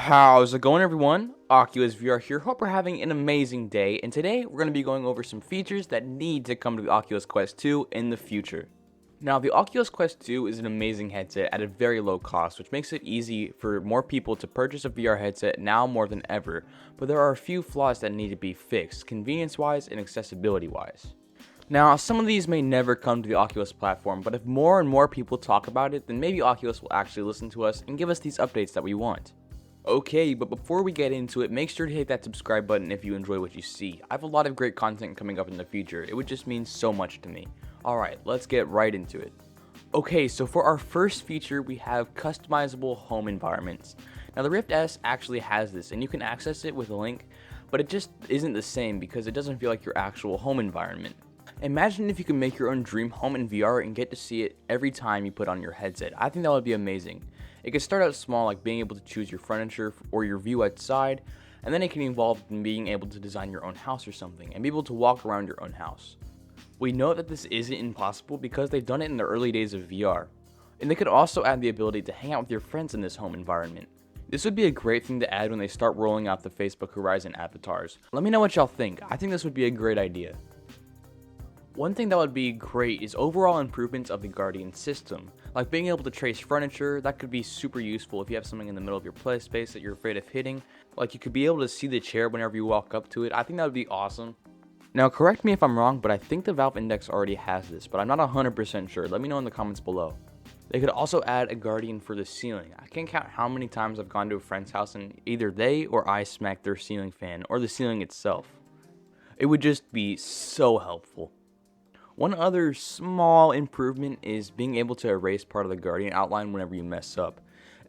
How's it going, everyone? Oculus VR here. Hope we're having an amazing day, and today we're going to be going over some features that need to come to the Oculus Quest 2 in the future. Now, the Oculus Quest 2 is an amazing headset at a very low cost, which makes it easy for more people to purchase a VR headset now more than ever, but there are a few flaws that need to be fixed, convenience-wise and accessibility-wise. Now, some of these may never come to the Oculus platform, but if more and more people talk about it, then maybe Oculus will actually listen to us and give us these updates that we want. Okay, but before we get into it, make sure to hit that subscribe button if you enjoy what you see. I have a lot of great content coming up in the future. It would just mean so much to me. Alright, let's get right into it. Okay, so for our first feature, we have customizable home environments. Now, the Rift S actually has this, and you can access it with a link, but it just isn't the same because it doesn't feel like your actual home environment. Imagine if you could make your own dream home in VR and get to see it every time you put on your headset. I think that would be amazing. It could start out small, like being able to choose your furniture or your view outside, and then it can evolve in being able to design your own house or something, and be able to walk around your own house. We know that this isn't impossible because they've done it in the early days of VR, and they could also add the ability to hang out with your friends in this home environment. This would be a great thing to add when they start rolling out the Facebook Horizon avatars. Let me know what y'all think. I think this would be a great idea. One thing that would be great is overall improvements of the Guardian system, like being able to trace furniture. That could be super useful if you have something in the middle of your play space that you're afraid of hitting. Like, you could be able to see the chair whenever you walk up to it. I think that would be awesome. Now, correct me if I'm wrong, but I think the Valve Index already has this, but I'm not 100% sure. Let me know in the comments below. They could also add a Guardian for the ceiling. I can't count how many times I've gone to a friend's house and either they or I smacked their ceiling fan or the ceiling itself. It would just be so helpful. One other small improvement is being able to erase part of the Guardian outline whenever you mess up.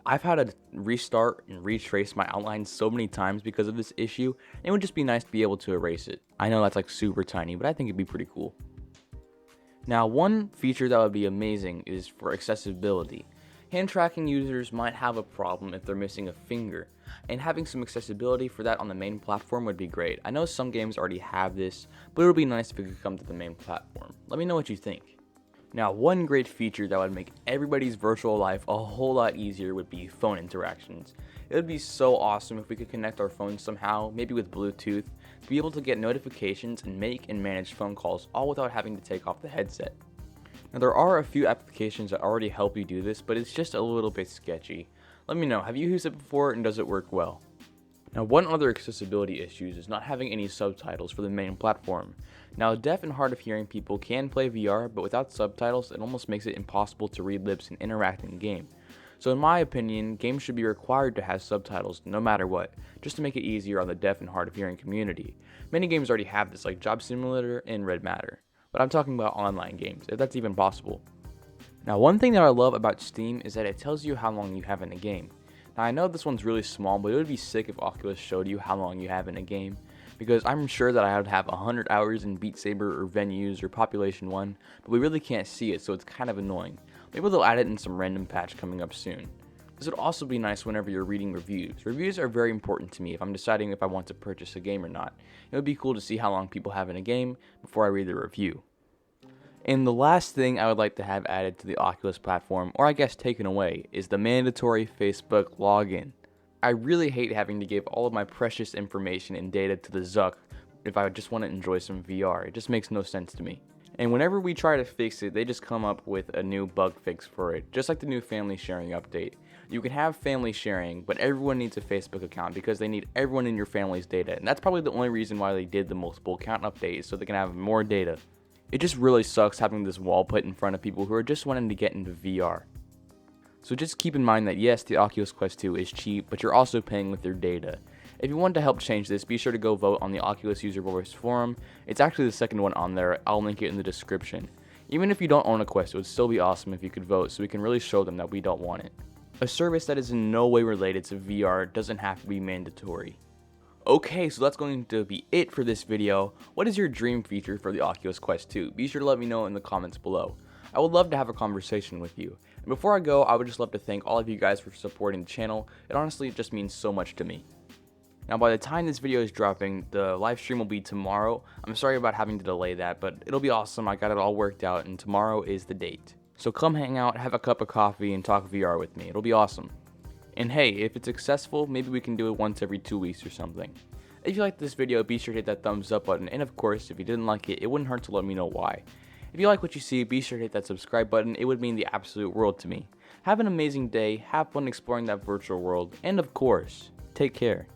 I've had to restart and retrace my outline so many times because of this issue, and it would just be nice to be able to erase it. I know that's like super tiny, but I think it'd be pretty cool. Now, one feature that would be amazing is for accessibility. Hand tracking users might have a problem if they're missing a finger, and having some accessibility for that on the main platform would be great. I know some games already have this, but it would be nice if it could come to the main platform. Let me know what you think. Now, one great feature that would make everybody's virtual life a whole lot easier would be phone interactions. It would be so awesome if we could connect our phones somehow, maybe with Bluetooth, to be able to get notifications and make and manage phone calls all without having to take off the headset. Now, there are a few applications that already help you do this, but it's just a little bit sketchy. Let me know, have you used it before and does it work well? Now, one other accessibility issue is not having any subtitles for the main platform. Now, deaf and hard of hearing people can play VR, but without subtitles, it almost makes it impossible to read lips and interact in game. So in my opinion, games should be required to have subtitles no matter what, just to make it easier on the deaf and hard of hearing community. Many games already have this, like Job Simulator and Red Matter. But I'm talking about online games, if that's even possible. Now, one thing that I love about Steam is that it tells you how long you have in a game. Now, I know this one's really small, but it would be sick if Oculus showed you how long you have in a game, because I'm sure that I would have 100 hours in Beat Saber or Venues or Population 1, but we really can't see it, so it's kind of annoying. Maybe they'll add it in some random patch coming up soon. This would also be nice whenever you're reading reviews. Reviews are very important to me if I'm deciding if I want to purchase a game or not. It would be cool to see how long people have in a game before I read the review. And the last thing I would like to have added to the Oculus platform, or I guess taken away, is the mandatory Facebook login. I really hate having to give all of my precious information and data to the Zuck if I just want to enjoy some VR. It just makes no sense to me. And whenever we try to fix it, they just come up with a new bug fix for it, just like the new family sharing update. You can have family sharing, but everyone needs a Facebook account because they need everyone in your family's data, and that's probably the only reason why they did the multiple account update, so they can have more data. It just really sucks having this wall put in front of people who are just wanting to get into VR. So just keep in mind that yes, the Oculus Quest 2 is cheap, but you're also paying with your data. If you want to help change this, be sure to go vote on the Oculus User Voice Forum. It's actually the second one on there. I'll link it in the description. Even if you don't own a Quest, it would still be awesome if you could vote so we can really show them that we don't want it. A service that is in no way related to VR doesn't have to be mandatory. Okay, so that's going to be it for this video. What is your dream feature for the Oculus Quest 2? Be sure to let me know in the comments below. I would love to have a conversation with you. And before I go, I would just love to thank all of you guys for supporting the channel. It honestly just means so much to me. Now, by the time this video is dropping, the live stream will be tomorrow. I'm sorry about having to delay that, but it'll be awesome. I got it all worked out, and tomorrow is the date. So come hang out, have a cup of coffee, and talk VR with me. It'll be awesome. And hey, if it's successful, maybe we can do it once every 2 weeks or something. If you liked this video, be sure to hit that thumbs up button, and of course, if you didn't like it, it wouldn't hurt to let me know why. If you like what you see, be sure to hit that subscribe button, it would mean the absolute world to me. Have an amazing day, have fun exploring that virtual world, and of course, take care.